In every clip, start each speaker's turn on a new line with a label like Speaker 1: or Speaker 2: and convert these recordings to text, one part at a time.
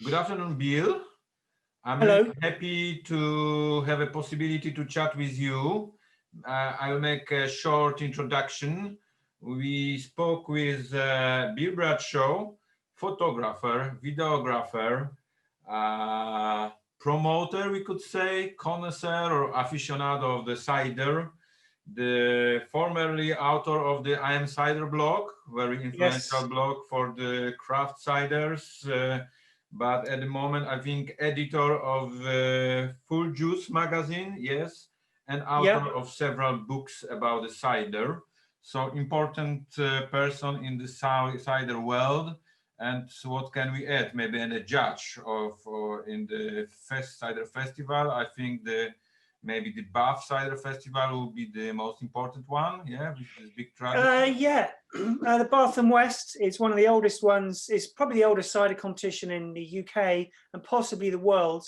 Speaker 1: Good afternoon, Bill. I'm
Speaker 2: Hello.
Speaker 1: really happy to have a possibility to chat with you. I'll make a short introduction. We spoke with Bill Bradshaw, photographer, videographer, promoter, we could say, connoisseur or aficionado of the cider, the formerly author of the I Am Cider blog, very influential
Speaker 2: Yes.
Speaker 1: blog for the craft ciders. But at the moment, I think editor of Full Juice magazine, yes, and author
Speaker 2: Yeah.
Speaker 1: of several books about the cider. So important person in the cider world. And so what can we add? Maybe a judge of in the cider festival. I think maybe the Bath Cider Festival will be the most important one. Yeah, with this big tradition.
Speaker 2: Yeah. The Bath and West is one of the oldest ones. It's probably the oldest cider competition in the UK and possibly the world.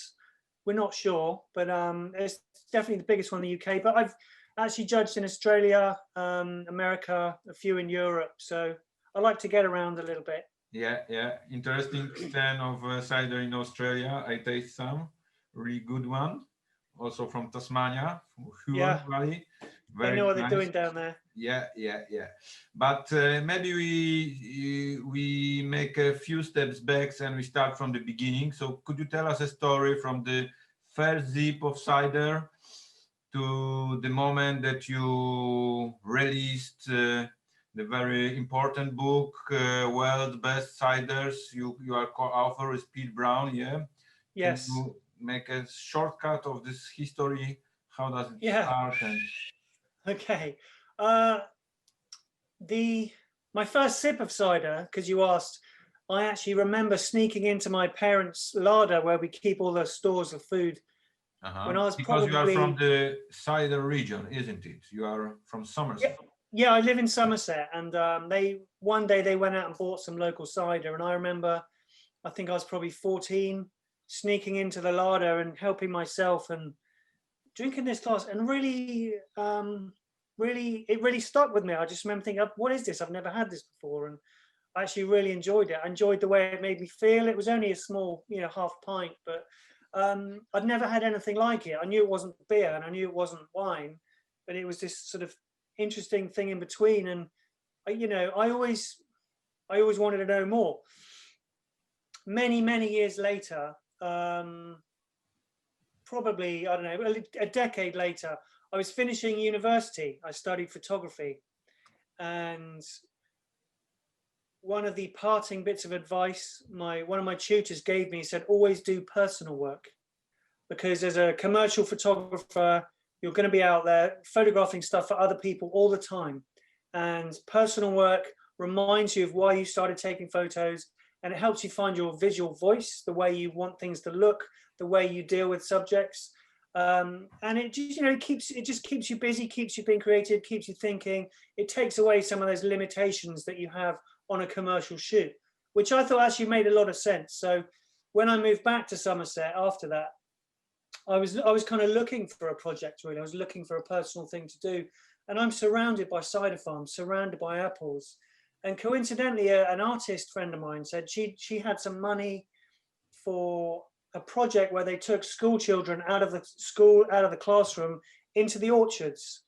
Speaker 2: We're not sure, but it's definitely the biggest one in the UK. But I've actually judged in Australia, America, a few in Europe. So I like to get around a little bit.
Speaker 1: Yeah. Interesting stand of cider in Australia. I taste some really good one. Also from Tasmania, from Huon
Speaker 2: Yeah.
Speaker 1: Valley.
Speaker 2: They
Speaker 1: Very
Speaker 2: know what
Speaker 1: nice.
Speaker 2: they're doing down there.
Speaker 1: Yeah. But maybe we make a few steps back and we start from the beginning. So could you tell us a story from the first sip of cider to the moment that you released the very important book, World's Best Ciders. You are co-author with Pete Brown, yeah?
Speaker 2: Yes.
Speaker 1: Can you make a shortcut of this history? How does it
Speaker 2: Yeah.
Speaker 1: start? And
Speaker 2: Okay. My first sip of cider, because you asked, I actually remember sneaking into my parents' larder where we keep all the stores of food. When I was
Speaker 1: because you are
Speaker 2: probably
Speaker 1: from the cider region, isn't it? You are from Somerset.
Speaker 2: yeah, I live in Somerset, and one day they went out and bought some local cider, and I remember, I think I was probably 14, sneaking into the larder and helping myself and drinking this glass, and really, it really stuck with me. I just remember thinking, what is this? I've never had this before, and I actually really enjoyed it. I enjoyed the way it made me feel. It was only a small, half pint, but I'd never had anything like it. I knew it wasn't beer and I knew it wasn't wine, but it was this sort of interesting thing in between. And I always wanted to know more. Many years later, probably, I don't know, a decade later, I was finishing university. I studied photography, and one of the parting bits of advice one of my tutors gave me said, always do personal work, because as a commercial photographer, you're going to be out there photographing stuff for other people all the time, and personal work reminds you of why you started taking photos, and it helps you find your visual voice, the way you want things to look, the way you deal with subjects, and it just keeps you busy, keeps you being creative, keeps you thinking. It takes away some of those limitations that you have on a commercial shoot, which I thought actually made a lot of sense. So when I moved back to Somerset after that, I was kind of looking for a project, really. I was looking for a personal thing to do, and I'm surrounded by cider farms, surrounded by apples. And coincidentally, an artist friend of mine said she had some money for a project where they took school children out of the classroom into the orchards,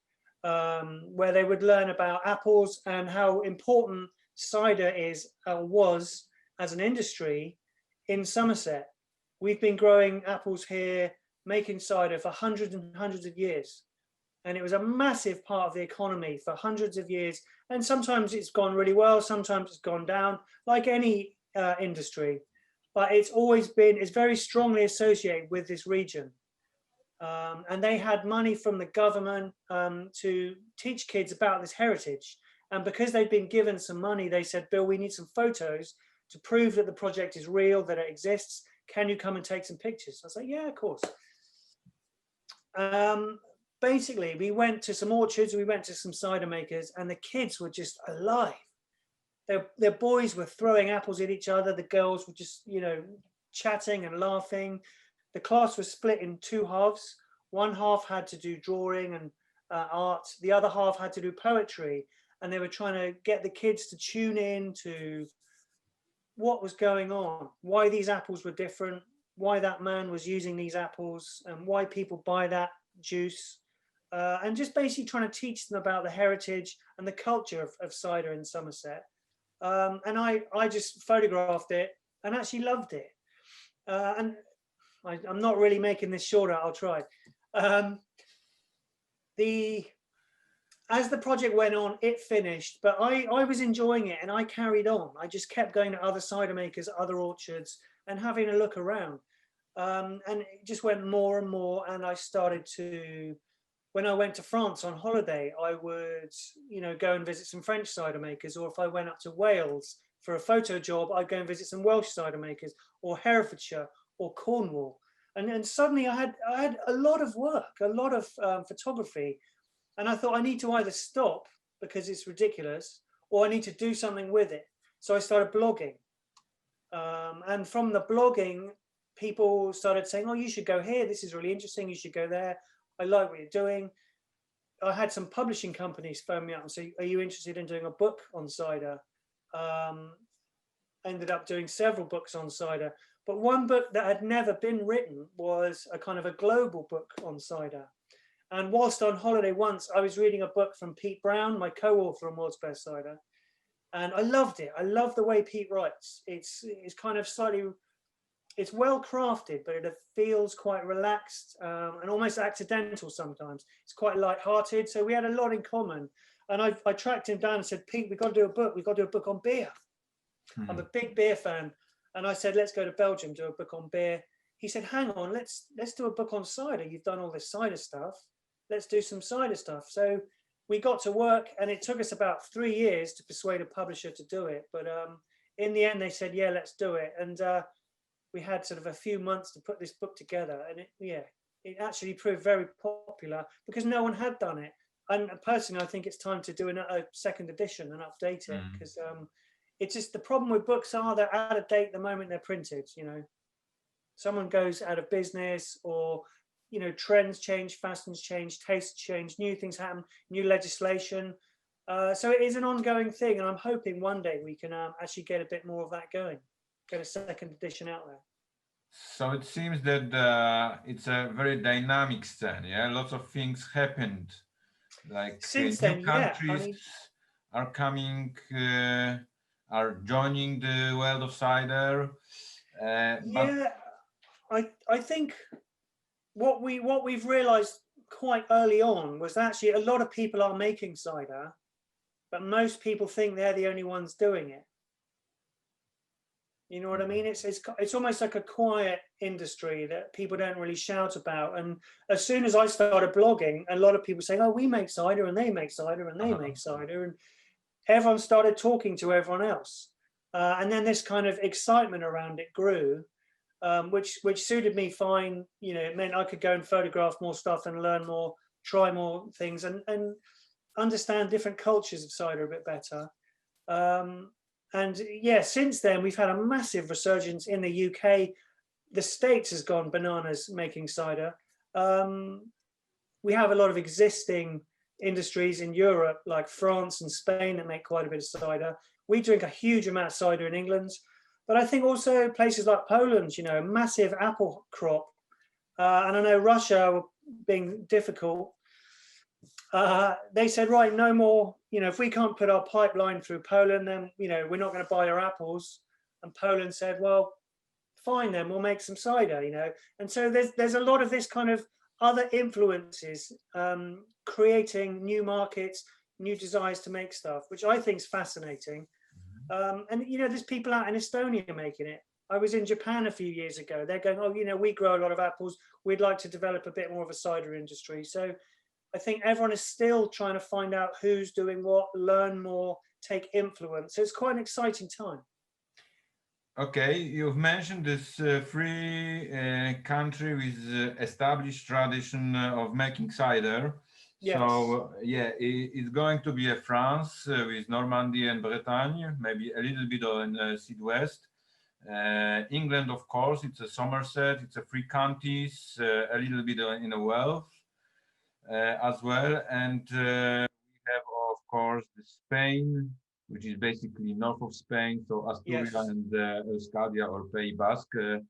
Speaker 2: where they would learn about apples and how important cider was as an industry in Somerset. We've been growing apples here, making cider for hundreds and hundreds of years. And it was a massive part of the economy for hundreds of years. And sometimes it's gone really well, sometimes it's gone down, like any industry. But it's very strongly associated with this region. And they had money from the government to teach kids about this heritage. And because they'd been given some money, they said, Bill, we need some photos to prove that the project is real, that it exists. Can you come and take some pictures? I was like, yeah, of course. Basically, we went to some orchards, we went to some cider makers, and the kids were just alive. Their boys were throwing apples at each other. The girls were just, chatting and laughing. The class was split in two halves. One half had to do drawing and art. The other half had to do poetry. And they were trying to get the kids to tune in to what was going on, why these apples were different, why that man was using these apples, and why people buy that juice. And just basically trying to teach them about the heritage and the culture of cider in Somerset. And I just photographed it and actually loved it. And I'm not really making this shorter, I'll try. As the project went on, it finished, but I was enjoying it and I carried on. I just kept going to other cider makers, other orchards, and having a look around. And it just went more and more. And I started to, when I went to France on holiday, I would, go and visit some French cider makers, or if I went up to Wales for a photo job, I'd go and visit some Welsh cider makers, or Herefordshire, or Cornwall. And suddenly I had a lot of work, a lot of photography. And I thought I need to either stop because it's ridiculous, or I need to do something with it. So I started blogging. And from the blogging, people started saying, oh, you should go here. This is really interesting. You should go there. I like what you're doing. I had some publishing companies phone me up and say, are you interested in doing a book on cider? Ended up doing several books on cider. But one book that had never been written was a kind of a global book on cider. And whilst on holiday once, I was reading a book from Pete Brown, my co-author on World's Best Cider. And I loved it. I love the way Pete writes. It's kind of slightly, it's well crafted, but it feels quite relaxed and almost accidental sometimes. It's quite light-hearted. So we had a lot in common. And I tracked him down and said, Pete, we've got to do a book. We've got to do a book on beer. I'm a big beer fan. And I said, let's go to Belgium, do a book on beer. He said, hang on, let's do a book on cider. You've done all this cider stuff. Let's do some cider stuff. So we got to work, and it took us about 3 years to persuade a publisher to do it. But in the end, they said, yeah, let's do it. And we had sort of a few months to put this book together. And it actually proved very popular because no one had done it. And personally, I think it's time to do a second edition and update it, because it's just the problem with books are they're out of date the moment they're printed. Someone goes out of business, or trends change, fashions change, tastes change, new things happen, new legislation. So it is an ongoing thing, and I'm hoping one day we can actually get a bit more of that going, get a second edition out there.
Speaker 1: So it seems that it's a very dynamic scene. Yeah, lots of things happened. Like
Speaker 2: since
Speaker 1: new
Speaker 2: then,
Speaker 1: countries are coming, are joining the world of cider.
Speaker 2: I think what we've realized quite early on was actually a lot of people are making cider, but most people think they're the only ones doing it. You know what I mean? It's almost like a quiet industry that people don't really shout about. And as soon as I started blogging, a lot of people saying, "Oh, we make cider, and they make cider, and they make cider," and everyone started talking to everyone else. And then this kind of excitement around it grew, which suited me fine. It meant I could go and photograph more stuff and learn more, try more things, and understand different cultures of cider a bit better. And yeah, since then we've had a massive resurgence in the UK. The States has gone bananas making cider. We have a lot of existing industries in Europe, like France and Spain, that make quite a bit of cider. We drink a huge amount of cider in England, but I think also places like Poland, massive apple crop. And I know Russia being difficult. They said, right, no more, if we can't put our pipeline through Poland, then, we're not going to buy your apples. And Poland said, well, fine, then we'll make some cider, And so there's a lot of this kind of other influences, creating new markets, new desires to make stuff, which I think is fascinating. And, there's people out in Estonia making it. I was in Japan a few years ago. They're going, oh, we grow a lot of apples. We'd like to develop a bit more of a cider industry. So I think everyone is still trying to find out who's doing what, learn more, take influence. So it's quite an exciting time.
Speaker 1: Okay, you've mentioned this free country with established tradition of making cider.
Speaker 2: Yes.
Speaker 1: So yeah, it's going to be a France with Normandy and Bretagne, maybe a little bit in Southwest. England, of course, it's a Somerset, it's a free counties, a little bit in a Wales. As well, and we have, of course, Spain, which is basically north of Spain, so Asturia
Speaker 2: Yes.
Speaker 1: and Euskadi or Pays Basque.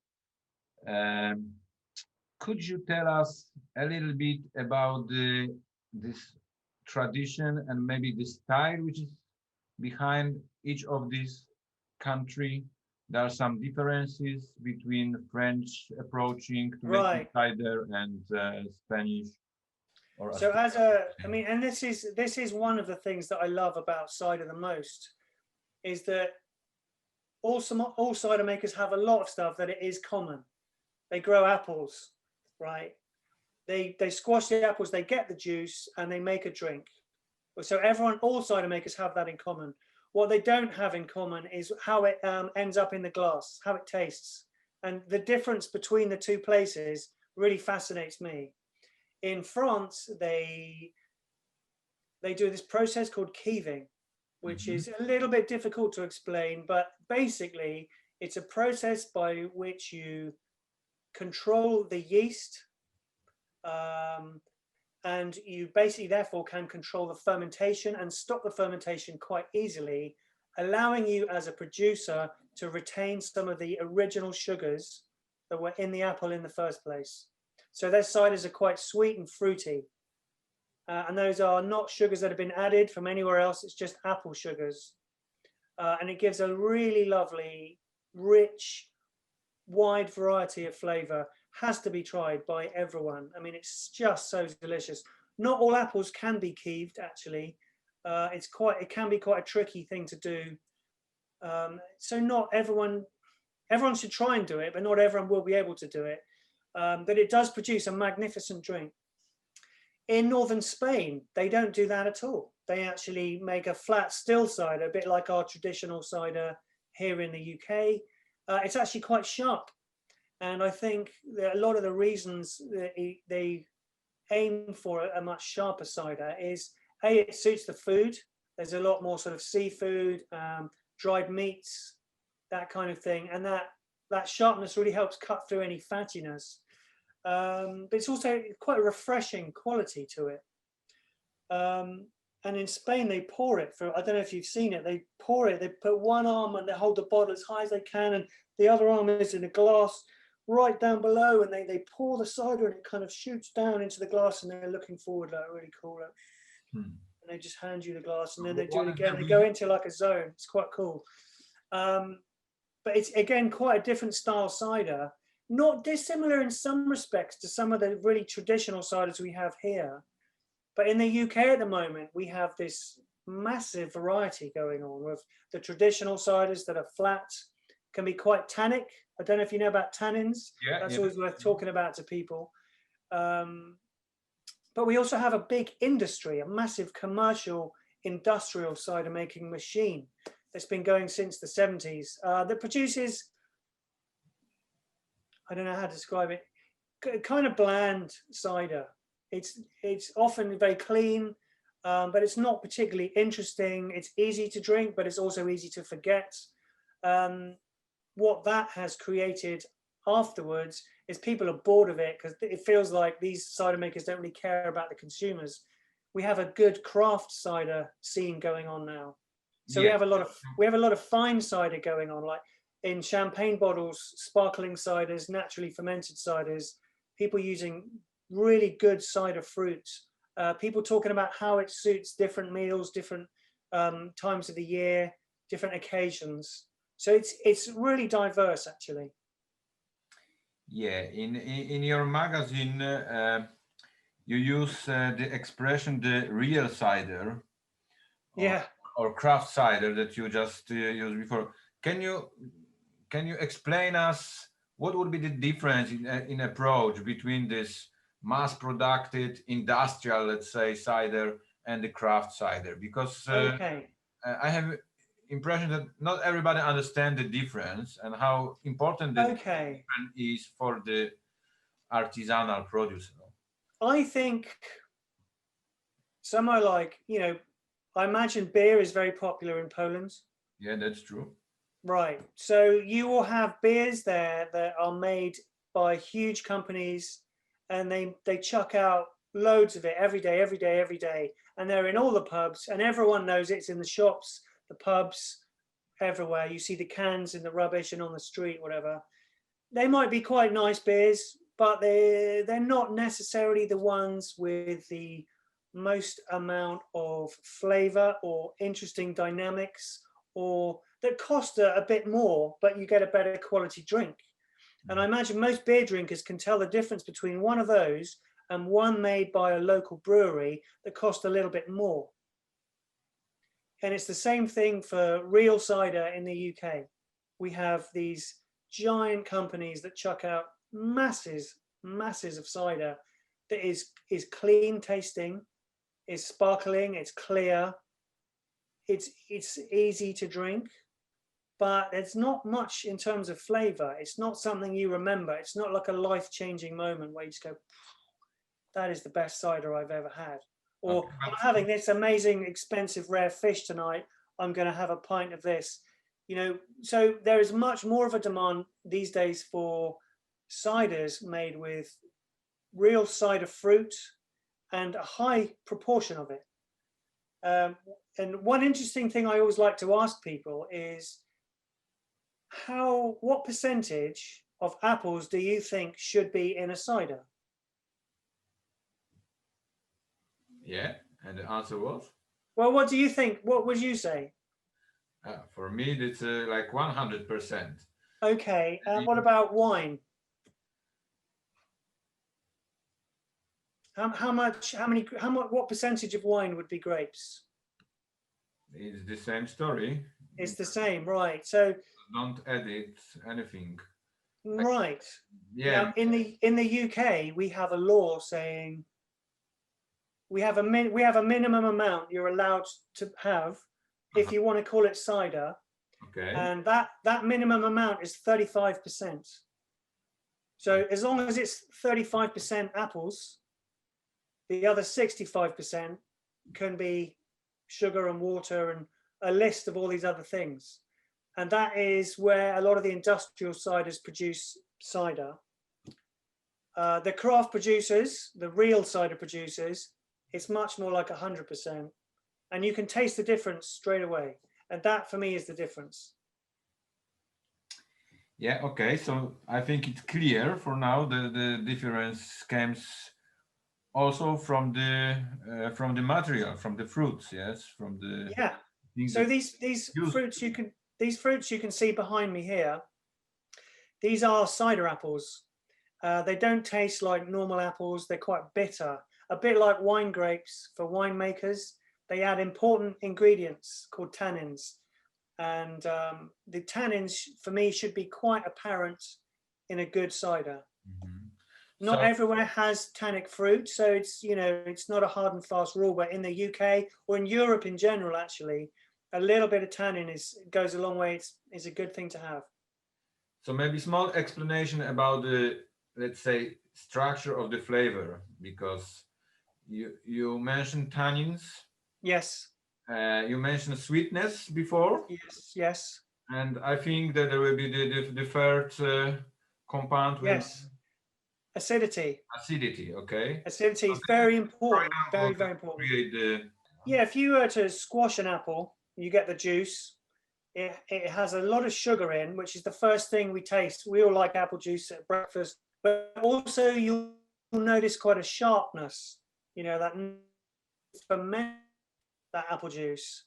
Speaker 1: Could you tell us a little bit about this tradition and maybe the style which is behind each of these country? There are some differences between French approaching to making
Speaker 2: Right.
Speaker 1: cider and Spanish. Or
Speaker 2: So
Speaker 1: Asturian.
Speaker 2: I mean, and this is one of the things that I love about cider the most, is that all cider makers have a lot of stuff that it is common. They grow apples, right? They squash the apples, they get the juice, and they make a drink. So all cider makers have that in common. What they don't have in common is how it ends up in the glass, how it tastes. And the difference between the two places really fascinates me. In France, they do this process called keeving, which is a little bit difficult to explain, but basically it's a process by which you control the yeast, and you basically therefore can control the fermentation and stop the fermentation quite easily, allowing you as a producer to retain some of the original sugars that were in the apple in the first place. So their ciders are quite sweet and fruity. And those are not sugars that have been added from anywhere else, it's just apple sugars. And it gives a really lovely, rich, wide variety of flavor. Has to be tried by everyone. I mean, it's just so delicious. Not all apples can be keeved, actually. It can be quite a tricky thing to do. So not everyone should try and do it, but not everyone will be able to do it. But it does produce a magnificent drink. In northern Spain, they don't do that at all. They actually make a flat still cider, a bit like our traditional cider here in the UK. It's actually quite sharp. And I think that a lot of the reasons that they aim for a much sharper cider is, A, it suits the food. There's a lot more sort of seafood, dried meats, that kind of thing. And that sharpness really helps cut through any fattiness. But it's also quite a refreshing quality to it. And in Spain, they pour it for, I don't know if you've seen it, they pour it, they put one arm and they hold the bottle as high as they can, and the other arm is in a glass right down below, and they pour the cider and it kind of shoots down into the glass, and they're looking forward, like really cool. Like, and they just hand you the glass, and then they do it again. They go into like a zone. It's quite cool. But it's, again, quite a different style cider. Not dissimilar in some respects to some of the really traditional ciders we have here. But in the UK at the moment, we have this massive variety going on with the traditional ciders that are flat, can be quite tannic. I don't know if you know about tannins.
Speaker 1: Yeah,
Speaker 2: that's always worth talking about to people. But we also have a big industry, a massive commercial industrial cider making machine that's been going since the 70s that produces, I don't know how to describe it, kind of bland cider. It's often very clean, but it's not particularly interesting. It's easy to drink, but it's also easy to forget. What that has created afterwards is people are bored of it because it feels like these cider makers don't really care about the consumers. We have a good craft cider scene going on now. So we have a lot of fine cider going on, like in champagne bottles, sparkling ciders, naturally fermented ciders, people using really good cider fruits, people talking about how it suits different meals, different times of the year, different occasions. So it's really diverse, actually.
Speaker 1: Yeah, in your magazine, you use the expression "the real cider," or craft cider that you just used before. Can you explain us what would be the difference in approach between this mass-produced industrial, let's say, cider and the craft cider? Because I have impression that not everybody understands the difference and how important the difference is for the artisanal producer.
Speaker 2: I think somewhere like, I imagine beer is very popular in Poland.
Speaker 1: Yeah, that's true.
Speaker 2: Right. So you will have beers there that are made by huge companies, and they chuck out loads of it every day. And they're in all the pubs, and everyone knows it's in the shops. the pubs, everywhere. You see the cans in the rubbish and on the street, whatever. They might be quite nice beers, but they're not necessarily the ones with the most amount of flavor or interesting dynamics, or that cost a bit more, but you get a better quality drink. And I imagine most beer drinkers can tell the difference between one of those and one made by a local brewery that cost a little bit more. And it's the same thing for real cider in the UK. We have these giant companies that chuck out masses of cider that is clean tasting, is sparkling, it's clear, it's easy to drink, but it's not much in terms of flavor. It's not something you remember. It's not like a life-changing moment where you just go, that is the best cider I've ever had. Or I'm having this amazing, expensive, rare fish tonight. I'm going to have a pint of this. You know, so there is much more of a demand these days for ciders made with real cider fruit and a high proportion of it. And one interesting thing I always like to ask people is, what percentage of apples do you think should be in a cider?
Speaker 1: Yeah, and the answer was?
Speaker 2: Well, what do you think? What would you say?
Speaker 1: For me, it's like 100%.
Speaker 2: Okay, what about wine? What percentage of wine would be grapes?
Speaker 1: It's the same story.
Speaker 2: It's the same, right? So
Speaker 1: don't edit anything.
Speaker 2: Right.
Speaker 1: Yeah.
Speaker 2: Now, in the UK, we have a law saying we have a minimum amount you're allowed to have if you want to call it cider.
Speaker 1: Okay.
Speaker 2: And that minimum amount is 35%. So as long as it's 35% apples, the other 65% can be sugar and water and a list of all these other things. And that is where a lot of the industrial ciders produce cider. The craft producers, the real cider producers, it's much more like 100%. And you can taste the difference straight away. And that for me is the difference.
Speaker 1: Yeah, okay. So I think it's clear for now. The difference comes also from the material, from the fruits, yes, from the
Speaker 2: So these fruits you can see behind me here. These are cider apples. They don't taste like normal apples. They're quite bitter, a bit like wine grapes for winemakers. They add important ingredients called tannins, and the tannins for me should be quite apparent in a good cider. Mm-hmm. Not everywhere has tannic fruit, so it's not a hard and fast rule. But in the UK or in Europe in general, actually, a little bit of tannin goes a long way. It's a good thing to have.
Speaker 1: So maybe small explanation about the, let's say, structure of the flavor, because you mentioned tannins.
Speaker 2: Yes.
Speaker 1: You mentioned sweetness before.
Speaker 2: Yes.
Speaker 1: And I think that there will be the third compound.
Speaker 2: Yes. Acidity.
Speaker 1: Okay.
Speaker 2: Acidity is very important. Very, very important. Yeah, if you were to squash an apple, you get the juice. It has a lot of sugar in, which is the first thing we taste. We all like apple juice at breakfast, but also you'll notice quite a sharpness. That ferment that apple juice.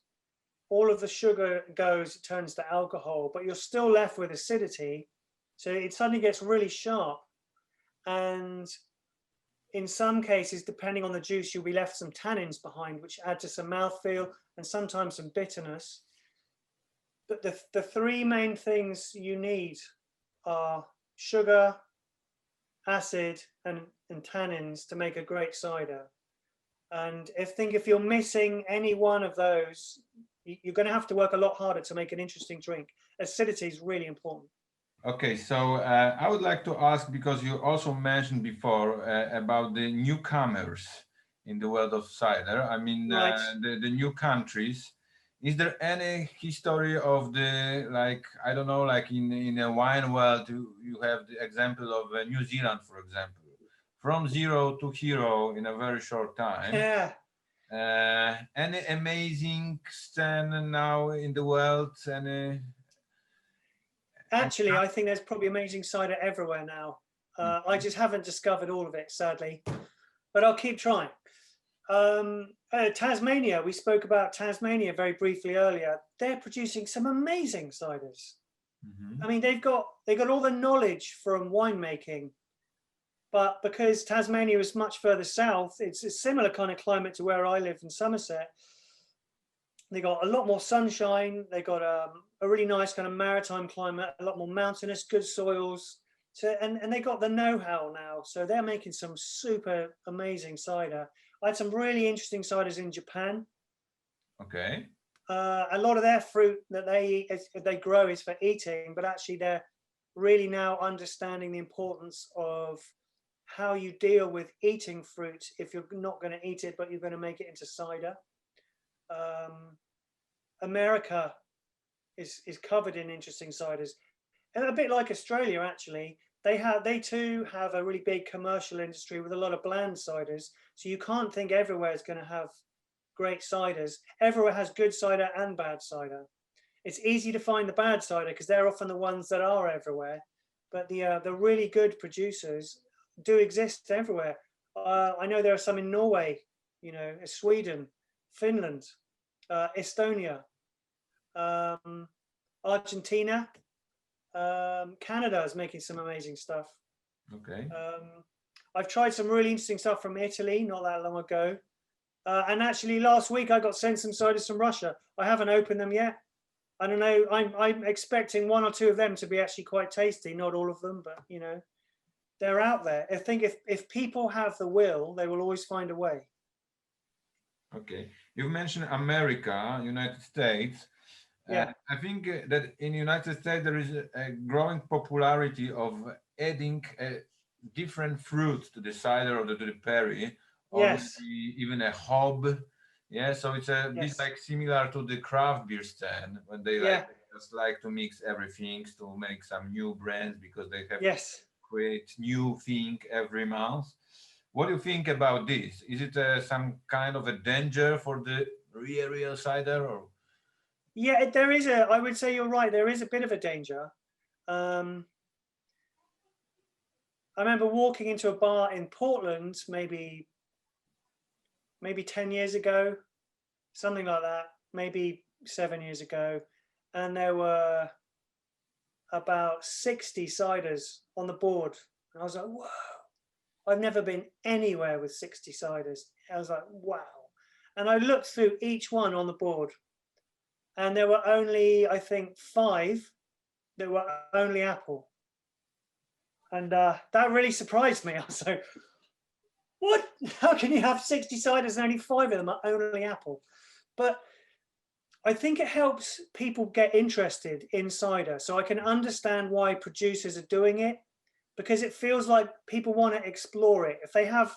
Speaker 2: All of the sugar it turns to alcohol, but you're still left with acidity. So it suddenly gets really sharp. And in some cases, depending on the juice, you'll be left some tannins behind, which add to some mouthfeel and sometimes some bitterness. But the three main things you need are sugar, acid, and tannins to make a great cider. And if you're missing any one of those, you're going to have to work a lot harder to make an interesting drink. Acidity is really important. Okay, so I would like to ask, because you also mentioned before about the newcomers in the world of cider. I mean, right. The new countries. Is there any history of the, like, I don't know, like in a wine world, you have the example of New Zealand, for example, from zero to hero in a very short time. Yeah.
Speaker 1: Any amazing scene now in the world? Any?
Speaker 2: Actually, I think there's probably amazing cider everywhere now. I just haven't discovered all of it, sadly, but I'll keep trying. Tasmania, we spoke about Tasmania very briefly earlier. They're producing some amazing ciders. I mean, they got all the knowledge from winemaking, but because Tasmania is much further south, it's a similar kind of climate to where I live in Somerset. They got a lot more sunshine. They got a really nice kind of maritime climate, a lot more mountainous, good soils. So, and they got the know-how now. So they're making some super amazing cider. I had some really interesting ciders in Japan.
Speaker 1: Okay.
Speaker 2: A lot of their fruit that they grow is for eating, but actually they're really now understanding the importance of how you deal with eating fruit if you're not going to eat it, but you're going to make it into cider. America is covered in interesting ciders, and a bit like Australia, actually. They too have a really big commercial industry with a lot of bland ciders. So you can't think everywhere is going to have great ciders. Everywhere has good cider and bad cider. It's easy to find the bad cider because they're often the ones that are everywhere. But the really good producers do exist everywhere. I know there are some in Norway, you know, Sweden, Finland, Estonia, Argentina, Canada is making some amazing stuff.
Speaker 1: Okay.
Speaker 2: I've tried some really interesting stuff from Italy not that long ago. And actually last week I got sent some ciders from Russia. I haven't opened them yet. I don't know, I'm expecting one or two of them to be actually quite tasty, not all of them, but you know, they're out there. I think if people have the will, they will always find a way.
Speaker 1: Okay, you mentioned America, United States.
Speaker 2: Yeah.
Speaker 1: I think that in United States there is a growing popularity of adding different fruits to the cider or to the perry, or
Speaker 2: Yes.
Speaker 1: maybe even a hob. Yeah, so it's a bit
Speaker 2: Yes.
Speaker 1: like similar to the craft beer stand when they
Speaker 2: Yeah.
Speaker 1: just like to mix everything to make some new brands because they have
Speaker 2: Yes.
Speaker 1: to create new thing every month. What do you think about this? Is it some kind of a danger for the real cider, or?
Speaker 2: Yeah, there is I would say you're right, there is a bit of a danger. I remember walking into a bar in Portland maybe 10 years ago, something like that, maybe 7 years ago, and there were about 60 ciders on the board. And I was like, whoa, I've never been anywhere with 60 ciders. I was like, wow. And I looked through each one on the board, and there were only, I think, 5 that were only apple. And that really surprised me. I was like, what? How can you have 60 ciders and only 5 of them are only apple? But I think it helps people get interested in cider. So I can understand why producers are doing it, because it feels like people want to explore it. If they have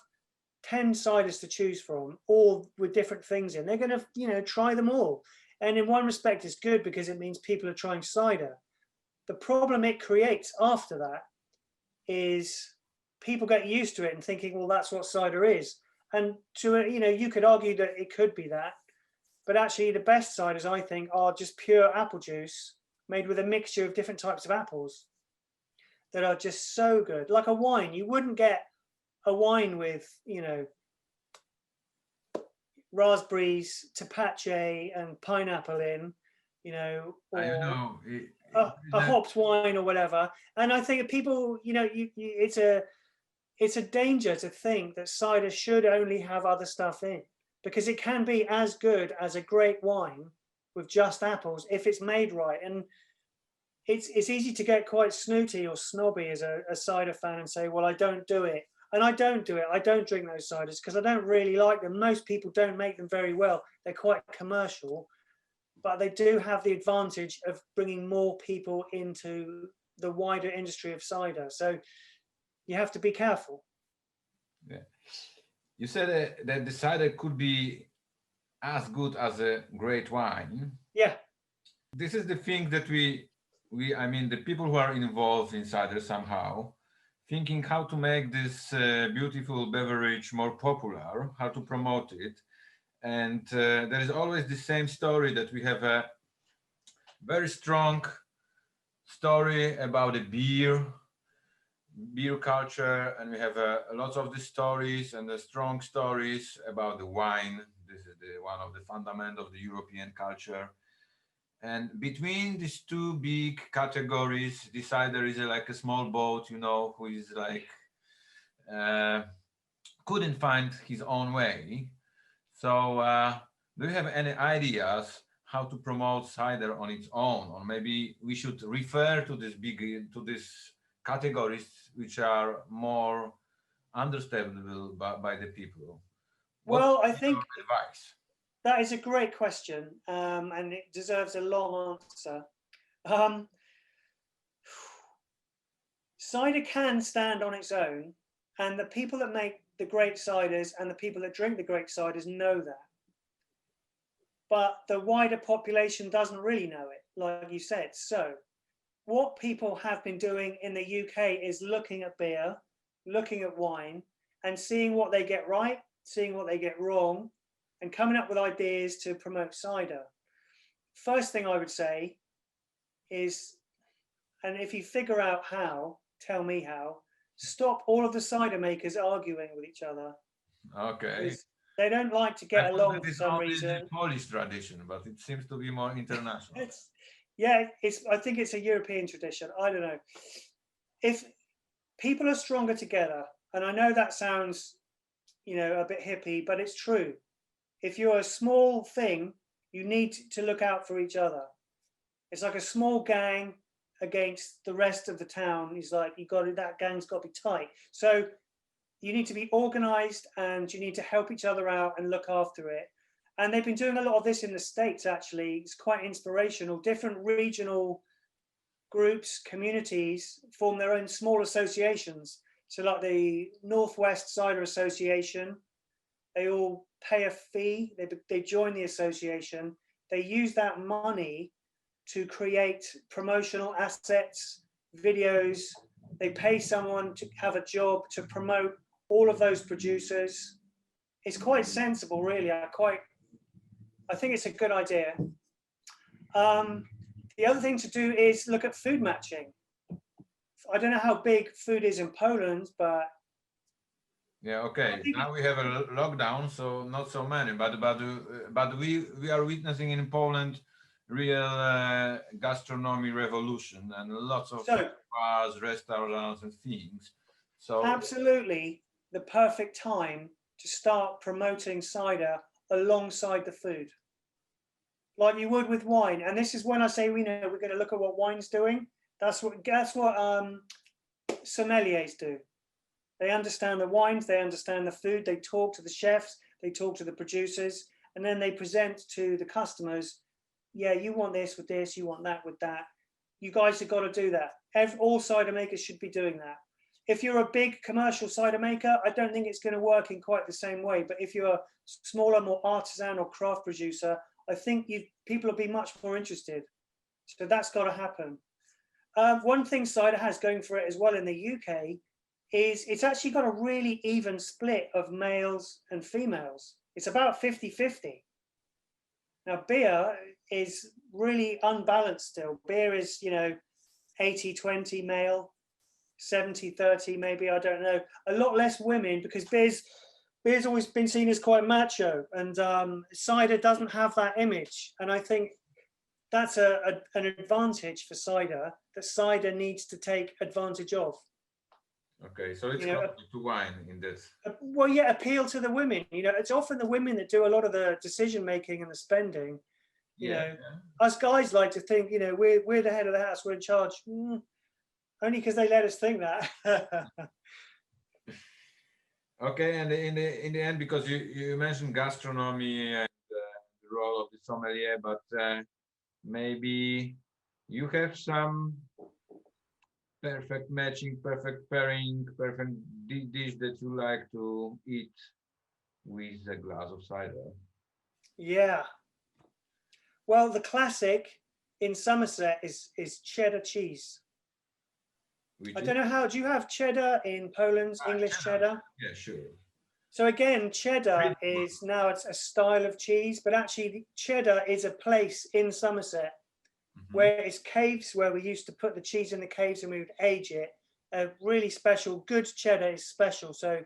Speaker 2: 10 ciders to choose from, all with different things in, they're going to, you know, try them all. And in one respect, it's good because it means people are trying cider. The problem it creates after that is people get used to it and thinking, well, that's what cider is. And to, you know, you could argue that it could be that, but actually the best ciders, I think, are just pure apple juice made with a mixture of different types of apples that are just so good. Like a wine, you wouldn't get a wine with, you know, raspberries, tepache and pineapple in, you know, or
Speaker 1: I know.
Speaker 2: a hopped wine or whatever. And I think people, you know, it's a danger to think that cider should only have other stuff in, because it can be as good as a great wine with just apples if it's made right. And it's easy to get quite snooty or snobby as a cider fan and say, well, I don't do it. And I don't do it. I don't drink those ciders because I don't really like them. Most people don't make them very well. They're quite commercial, but they do have the advantage of bringing more people into the wider industry of cider. So you have to be careful.
Speaker 1: Yeah. You said that the cider could be as good as a great wine.
Speaker 2: Yeah.
Speaker 1: This is the thing that I mean, the people who are involved in cider somehow, thinking how to make this beautiful beverage more popular, how to promote it. And there is always the same story, that we have a very strong story about the beer culture, and we have lots of the stories and the strong stories about the wine. This is one of the fundamentals of the European culture. And between these two big categories, the cider is like a small boat, you know, who is like couldn't find his own way. So do you have any ideas how to promote cider on its own, or maybe we should refer to these categories which are more understandable by the people?
Speaker 2: Well, I
Speaker 1: What's
Speaker 2: think
Speaker 1: your advice?
Speaker 2: that is a great question, and it deserves a long answer. Cider can stand on its own, and the people that make the great ciders and the people that drink the great ciders know that. But the wider population doesn't really know it, like you said. So what people have been doing in the UK is looking at beer, looking at wine, and seeing what they get right, seeing what they get wrong, and coming up with ideas to promote cider. First thing I would say is, and if you figure out how, tell me how, stop all of the cider makers arguing with each other.
Speaker 1: Okay.
Speaker 2: They don't like to get along for some
Speaker 1: only
Speaker 2: reason.
Speaker 1: the Polish tradition, but it seems to be more international.
Speaker 2: I think it's a European tradition. I don't know. If people are stronger together, and I know that sounds, you know, a bit hippie, but it's true. If you're a small thing, you need to look out for each other. It's like a small gang against the rest of the town. It's like that gang's got to be tight. So you need to be organized, and you need to help each other out and look after it. And they've been doing a lot of this in the States, actually. It's quite inspirational. Different regional groups, communities form their own small associations. So like the Northwest Cider Association, they all pay a fee. They join the association. They use that money to create promotional assets, videos. They pay someone to have a job to promote all of those producers. It's quite sensible, really. I think it's a good idea. The other thing to do is look at food matching. I don't know how big food is in Poland, but
Speaker 1: yeah, okay. Now we have a lockdown, so not so many, but we are witnessing in Poland real gastronomy revolution, and lots of bars, restaurants, and things. So
Speaker 2: absolutely the perfect time to start promoting cider alongside the food, like you would with wine. And this is when I say we're going to look at what wine's doing. That's what sommeliers do. They understand the wines, they understand the food, they talk to the chefs, they talk to the producers, and then they present to the customers, yeah, you want this with this, you want that with that. You guys have got to do that. All cider makers should be doing that. If you're a big commercial cider maker, I don't think it's going to work in quite the same way. But if you're a smaller, more artisan or craft producer, I think people will be much more interested. So that's got to happen. One thing cider has going for it as well in the UK is it's actually got a really even split of males and females. It's about 50-50. Now, beer is really unbalanced still. Beer is, 80-20 male, 70-30 maybe, I don't know. A lot less women, because beer's always been seen as quite macho, and cider doesn't have that image. And I think that's an advantage for cider that cider needs to take advantage of.
Speaker 1: Okay, so it's connected to wine in this.
Speaker 2: Well, yeah, appeal to the women. It's often the women that do a lot of the decision making and the spending. Us guys like to think, we're the head of the house, we're in charge. Only because they let us think that.
Speaker 1: Okay, and in the end, because you mentioned gastronomy and the role of the sommelier, but maybe you have some perfect matching, perfect pairing, perfect dish that you like to eat with a glass of cider.
Speaker 2: Yeah. Well, the classic in Somerset is cheddar cheese. I don't know how, do you have cheddar in Poland, English cheddar?
Speaker 1: Yeah, sure.
Speaker 2: So again, cheddar is now it's a style of cheese, but actually cheddar is a place in Somerset where it's caves where we used to put the cheese in the caves and we would age it. A really special, good cheddar is special. So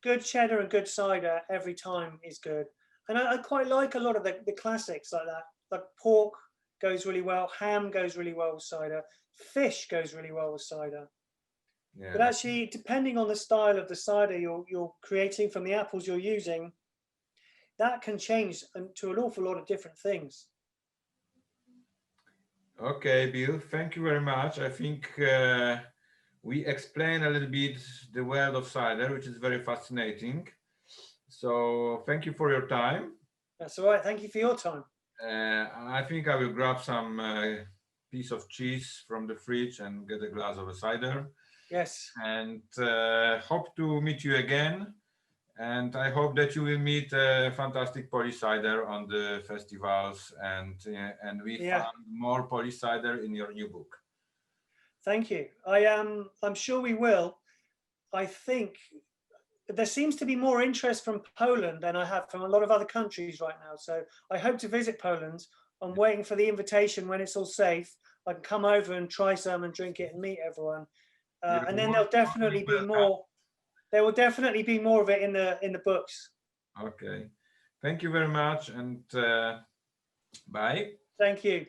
Speaker 2: good cheddar and good cider every time is good. And I quite like a lot of the classics like that. Like pork goes really well, ham goes really well with cider, fish goes really well with cider.
Speaker 1: Yeah.
Speaker 2: But actually, depending on the style of the cider you're creating from the apples you're using, that can change to an awful lot of different things.
Speaker 1: Okay, Bill, thank you very much. I think we explained a little bit the world of cider, which is very fascinating. So thank you for your time.
Speaker 2: That's all right. Thank you for your time.
Speaker 1: I think I will grab some piece of cheese from the fridge and get a glass of a cider.
Speaker 2: Yes.
Speaker 1: And hope to meet you again. And I hope that you will meet fantastic Polish cider on the festivals, and we find more Polish cider in your new book.
Speaker 2: Thank you. I'm sure we will. I think there seems to be more interest from Poland than I have from a lot of other countries right now. So I hope to visit Poland. I'm waiting for the invitation when it's all safe. I can come over and try some and drink it and meet everyone. And then there'll definitely be more. There will definitely be more of it in the books.
Speaker 1: Okay. Thank you very much, and bye.
Speaker 2: Thank you.